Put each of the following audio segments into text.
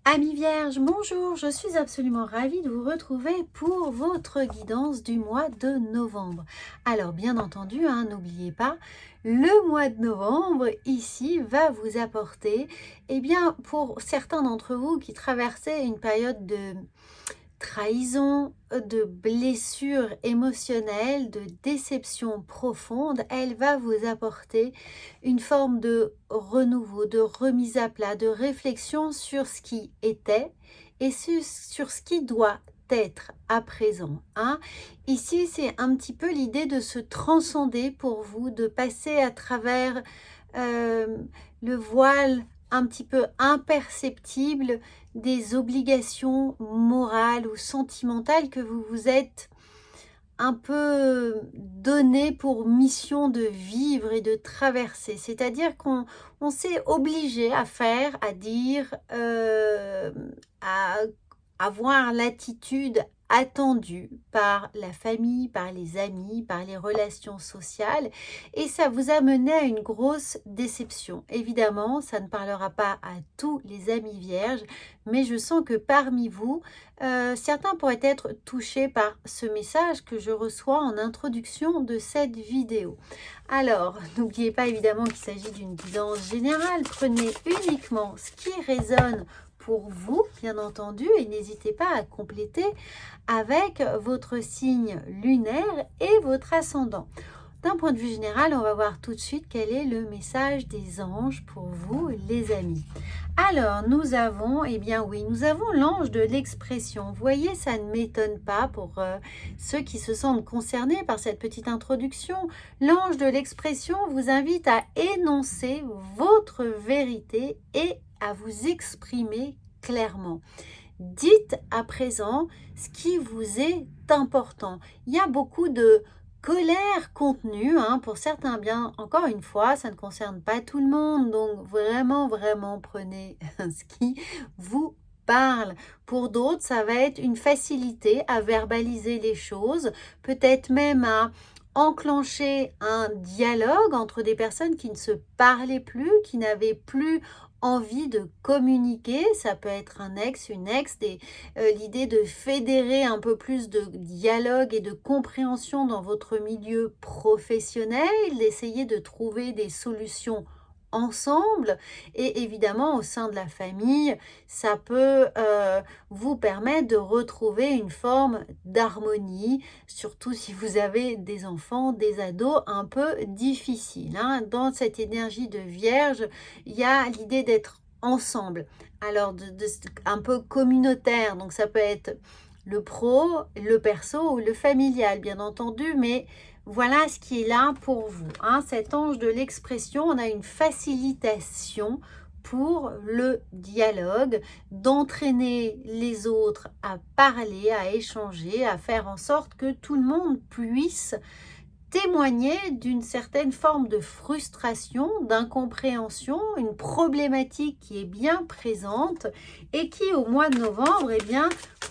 Amis vierges, bonjour, je suis absolument ravie de vous retrouver pour votre guidance du mois de novembre. Alors bien entendu, n'oubliez pas, le mois de novembre ici va vous apporter, pour certains d'entre vous qui traversaient une période de trahison, de blessures émotionnelles, de déception profonde, elle va vous apporter une forme de renouveau, de remise à plat, de réflexion sur ce qui était et sur ce qui doit être à présent. Ici, c'est un petit peu l'idée de se transcender pour vous, de passer à travers euh, le voile un petit peu imperceptible des obligations morales ou sentimentales que vous vous êtes un peu donné pour mission de vivre et de traverser. C'est-à-dire qu'on s'est obligé à faire, à dire, à avoir l'attitude attendue par la famille, par les amis, par les relations sociales, et ça vous a mené à une grosse déception. Évidemment, ça ne parlera pas à tous les amis vierges, mais je sens que parmi vous, certains pourraient être touchés par ce message que je reçois en introduction de cette vidéo. Alors, n'oubliez pas évidemment qu'il s'agit d'une guidance générale. Prenez uniquement ce qui résonne pour vous, bien entendu, et n'hésitez pas à compléter avec votre signe lunaire et votre ascendant. D'un point de vue général, on va voir tout de suite quel est le message des anges pour vous, les amis. Alors, nous avons, nous avons l'ange de l'expression. Vous voyez, ça ne m'étonne pas pour ceux qui se sentent concernés par cette petite introduction. L'ange de l'expression vous invite à énoncer votre vérité et à vous exprimer clairement. Dites à présent ce qui vous est important. Il y a beaucoup de colère contenue, pour certains, bien encore une fois, ça ne concerne pas tout le monde, donc vraiment prenez ce qui vous parle. Pour d'autres, ça va être une facilité à verbaliser les choses, peut-être même à enclencher un dialogue entre des personnes qui ne se parlaient plus, qui n'avaient plus envie de communiquer. Ça peut être un ex, une ex, l'idée de fédérer un peu plus de dialogue et de compréhension dans votre milieu professionnel, d'essayer de trouver des solutions ensemble, et évidemment au sein de la famille, ça peut vous permettre de retrouver une forme d'harmonie, surtout si vous avez des enfants, des ados un peu difficiles. Dans cette énergie de Vierge, il y a l'idée d'être ensemble, alors un peu communautaire, donc ça peut être le pro, le perso ou le familial, bien entendu, mais voilà ce qui est là pour vous. Cet ange de l'expression, on a une facilitation pour le dialogue, d'entraîner les autres à parler, à échanger, à faire en sorte que tout le monde puisse témoigner d'une certaine forme de frustration, d'incompréhension, une problématique qui est bien présente et qui au mois de novembre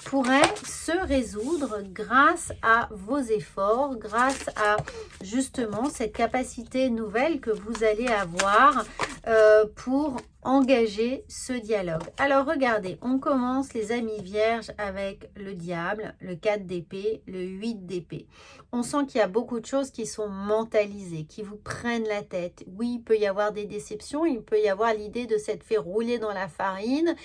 pourrait se résoudre grâce à vos efforts, grâce à justement cette capacité nouvelle que vous allez avoir pour engager ce dialogue. Alors regardez, on commence les amis vierges avec le diable, le 4 d'épée, le 8 d'épée. On sent qu'il y a beaucoup de choses qui sont mentalisées, qui vous prennent la tête. Oui, il peut y avoir des déceptions, il peut y avoir l'idée de s'être fait rouler dans la farine,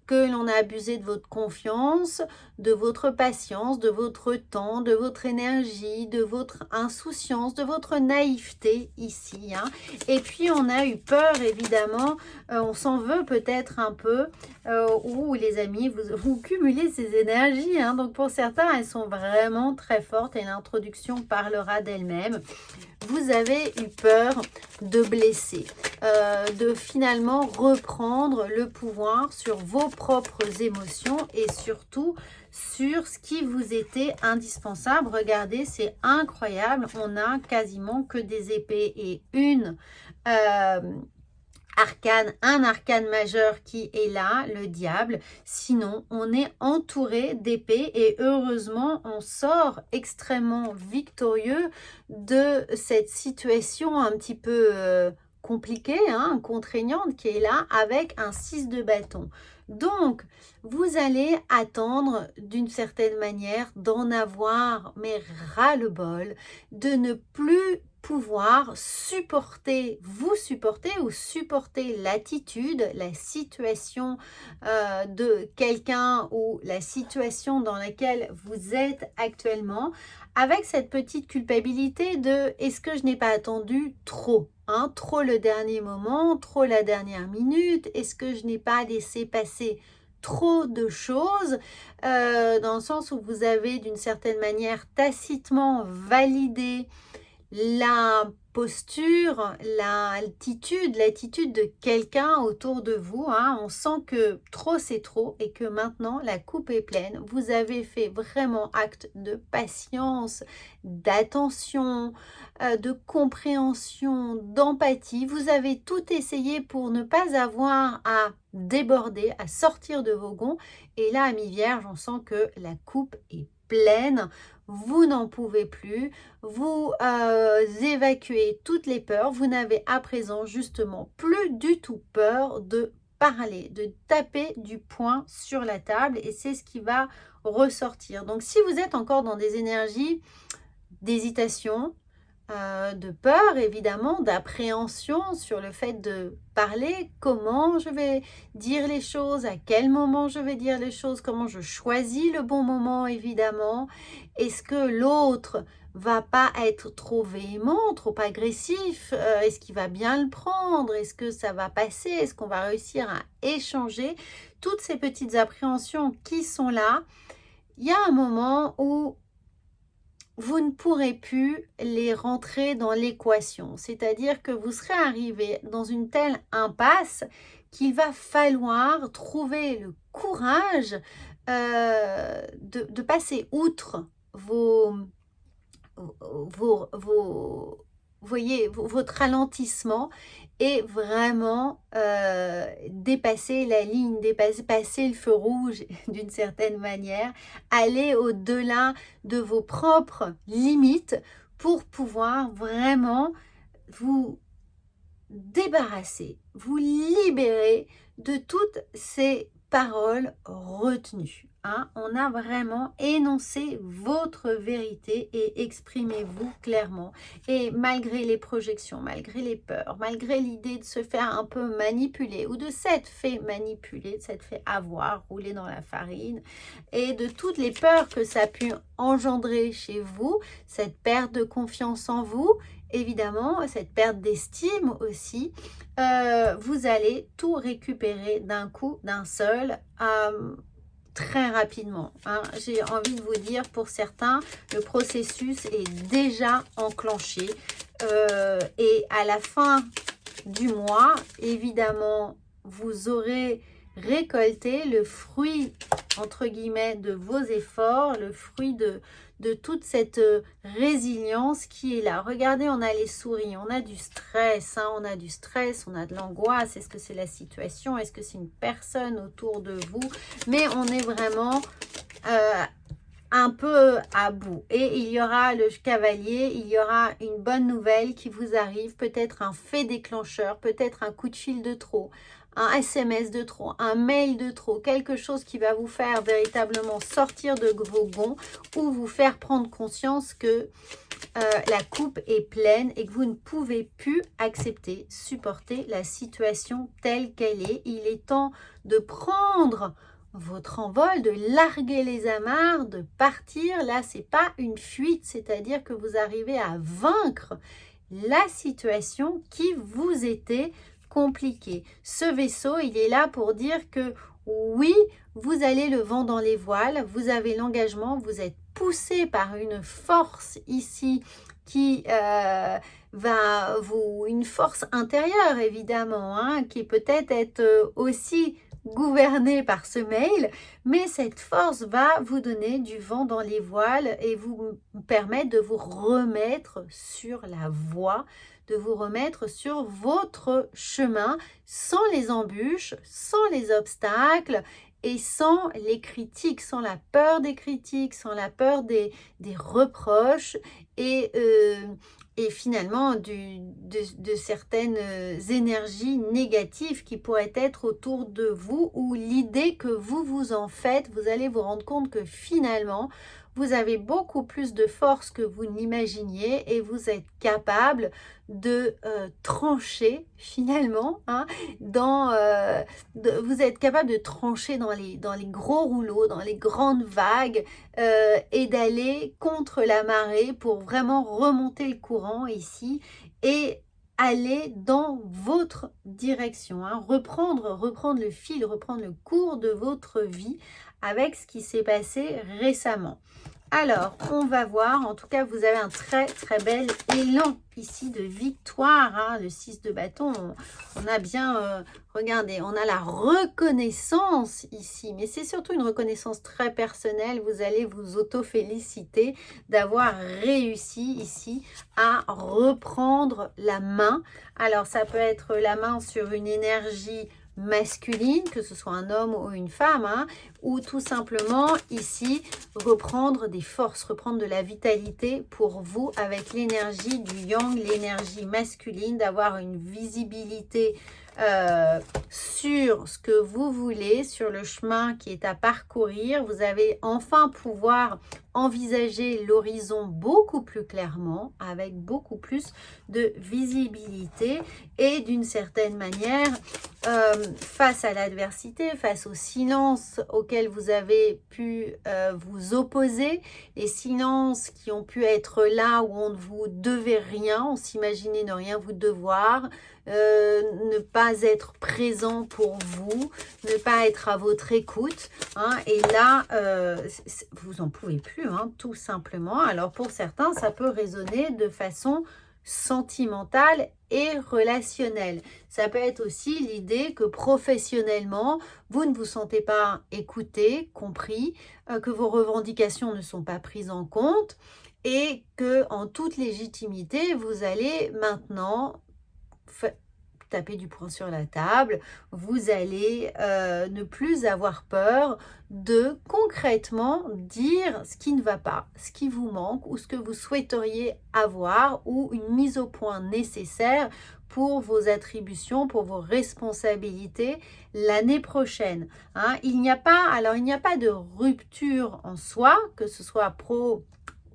que l'on a abusé de votre confiance, de votre patience, de votre temps, de votre énergie, de votre insouciance, de votre naïveté ici. Et puis on a eu peur, évidemment, on s'en veut peut-être un peu, ou les amis, vous cumulez ces énergies, donc pour certains, elles sont vraiment très fortes et l'introduction parlera d'elle-même. Vous avez eu peur de blesser, de finalement reprendre le pouvoir sur vos propres émotions et surtout sur ce qui vous était indispensable. Regardez, c'est incroyable, on a quasiment que des épées et un arcane majeur qui est là, le diable. Sinon, on est entouré d'épées et heureusement, on sort extrêmement victorieux de cette situation un petit peu compliquée, contraignante qui est là avec un 6 de bâton. Donc, vous allez attendre d'une certaine manière d'en avoir, mais ras-le-bol, de ne plus pouvoir supporter, vous supporter ou supporter l'attitude, la situation de quelqu'un ou la situation dans laquelle vous êtes actuellement, avec cette petite culpabilité de est-ce que je n'ai pas attendu trop, hein, trop le dernier moment, trop la dernière minute, est-ce que je n'ai pas laissé passer trop de choses, dans le sens où vous avez d'une certaine manière tacitement validé la posture, l'attitude de quelqu'un autour de vous, hein. On sent que trop c'est trop et que maintenant la coupe est pleine. Vous avez fait vraiment acte de patience, d'attention, de compréhension, d'empathie. Vous avez tout essayé pour ne pas avoir à déborder, à sortir de vos gonds. Et là, à mi-vierge, on sent que la coupe est pleine. Vous n'en pouvez plus, vous évacuez toutes les peurs, vous n'avez à présent justement plus du tout peur de parler, de taper du poing sur la table et c'est ce qui va ressortir. Donc si vous êtes encore dans des énergies d'hésitation, de peur évidemment, d'appréhension sur le fait de parler, comment je vais dire les choses, à quel moment je vais dire les choses, comment je choisis le bon moment évidemment, est-ce que l'autre va pas être trop véhément, trop agressif, est-ce qu'il va bien le prendre, est-ce que ça va passer, est-ce qu'on va réussir à échanger, toutes ces petites appréhensions qui sont là, il y a un moment où vous ne pourrez plus les rentrer dans l'équation. C'est-à-dire que vous serez arrivé dans une telle impasse qu'il va falloir trouver le courage de passer outre votre ralentissement et vraiment dépasser la ligne, passer le feu rouge d'une certaine manière, aller au-delà de vos propres limites pour pouvoir vraiment vous débarrasser, vous libérer de toutes ces paroles retenues. Hein. On a vraiment énoncé votre vérité et exprimez-vous clairement. Et malgré les projections, malgré les peurs, malgré l'idée de se faire un peu manipuler ou de s'être fait manipuler, de s'être fait avoir, rouler dans la farine et de toutes les peurs que ça a pu engendrer chez vous, cette perte de confiance en vous, évidemment, cette perte d'estime aussi, vous allez tout récupérer d'un coup, d'un seul, très rapidement. Hein. J'ai envie de vous dire, pour certains, le processus est déjà enclenché. Et à la fin du mois, évidemment, vous aurez récolté le fruit, entre guillemets, de vos efforts, le fruit de toute cette résilience qui est là. Regardez, on a les souris, on a du stress, hein, on a du stress, on a de l'angoisse. Est-ce que c'est la situation? Est-ce que c'est une personne autour de vous? Mais on est vraiment un peu à bout. Et il y aura le cavalier, il y aura une bonne nouvelle qui vous arrive, peut-être un fait déclencheur, peut-être un coup de fil de trop, un SMS de trop, un mail de trop, quelque chose qui va vous faire véritablement sortir de vos gonds ou vous faire prendre conscience que la coupe est pleine et que vous ne pouvez plus accepter, supporter la situation telle qu'elle est. Il est temps de prendre votre envol, de larguer les amarres, de partir. Là, c'est pas une fuite, c'est-à-dire que vous arrivez à vaincre la situation qui vous était compliquée. Ce vaisseau, il est là pour dire que oui, vous allez le vent dans les voiles, vous avez l'engagement, vous êtes poussé par une force ici qui va vous, une force intérieure évidemment, hein, qui peut-être être aussi gouvernée par ce mail, mais cette force va vous donner du vent dans les voiles et vous permettre de vous remettre sur la voie, de vous remettre sur votre chemin sans les embûches, sans les obstacles et sans les critiques, sans la peur des critiques, sans la peur des reproches et et finalement de certaines énergies négatives qui pourraient être autour de vous, ou l'idée que vous vous en faites, vous allez vous rendre compte que finalement, vous avez beaucoup plus de force que vous n'imaginiez et vous êtes capable de trancher finalement, hein, vous êtes capable de trancher dans les gros rouleaux, dans les grandes vagues et d'aller contre la marée pour vraiment remonter le courant ici et aller dans votre direction, hein, reprendre le fil, reprendre le cours de votre vie avec ce qui s'est passé récemment. Alors, on va voir, en tout cas, vous avez un très très bel élan ici de victoire, hein, le 6 de bâton, on a bien, regardez, on a la reconnaissance ici, mais c'est surtout une reconnaissance très personnelle, vous allez vous auto-féliciter d'avoir réussi ici à reprendre la main. Alors, ça peut être la main sur une énergie masculine, que ce soit un homme ou une femme, hein, ou tout simplement ici reprendre des forces, reprendre de la vitalité pour vous avec l'énergie du yang, l'énergie masculine, d'avoir une visibilité sur ce que vous voulez, sur le chemin qui est à parcourir. Vous allez enfin pouvoir envisager l'horizon beaucoup plus clairement, avec beaucoup plus de visibilité et d'une certaine manière, face à l'adversité, face au silence auquel vous avez pu vous opposer, les silences qui ont pu être là où on ne vous devait rien, on s'imaginait ne rien vous devoir, ne pas être présent pour vous, ne pas être à votre écoute, hein, et là, vous n'en pouvez plus, hein, tout simplement. Alors pour certains, ça peut résonner de façon sentimentale et relationnelle. Ça peut être aussi l'idée que professionnellement, vous ne vous sentez pas écouté, compris, que vos revendications ne sont pas prises en compte et que en toute légitimité, vous allez maintenant taper du poing sur la table, vous allez ne plus avoir peur de concrètement dire ce qui ne va pas, ce qui vous manque ou ce que vous souhaiteriez avoir, ou une mise au point nécessaire pour vos attributions, pour vos responsabilités l'année prochaine, hein. Il n'y a pas de rupture en soi, que ce soit pro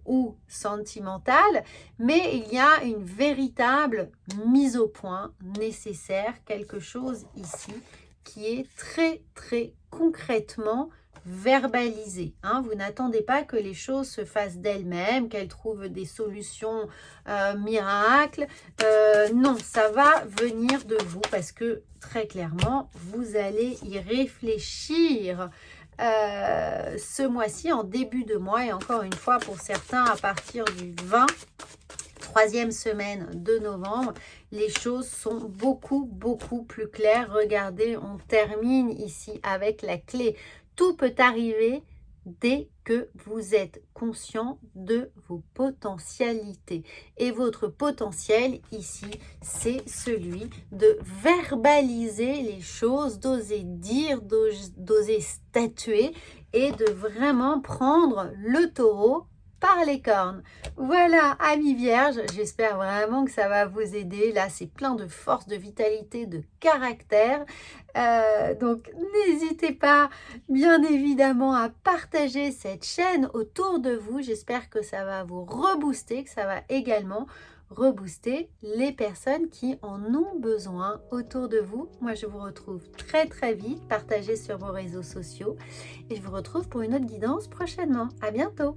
ou sentimentale, mais il y a une véritable mise au point nécessaire, quelque chose ici qui est très très concrètement verbalisé, hein. Vous n'attendez pas que les choses se fassent d'elles-mêmes, qu'elles trouvent des solutions miracles, non, ça va venir de vous parce que très clairement, vous allez y réfléchir ce mois-ci, en début de mois, et encore une fois pour certains à partir du 20, troisième semaine de novembre, les choses sont beaucoup plus claires. Regardez, on termine ici avec la clé. Tout peut arriver dès que vous êtes conscient de vos potentialités. Et votre potentiel ici, c'est celui de verbaliser les choses, d'oser dire, d'oser statuer et de vraiment prendre le taureau par les cornes. Voilà, amis vierges, j'espère vraiment que ça va vous aider. Là, c'est plein de force, de vitalité, de caractère. Donc, n'hésitez pas, bien évidemment, à partager cette chaîne autour de vous. J'espère que ça va vous rebooster, que ça va également rebooster les personnes qui en ont besoin autour de vous. Moi, je vous retrouve très vite. Partagez sur vos réseaux sociaux et je vous retrouve pour une autre guidance prochainement. À bientôt.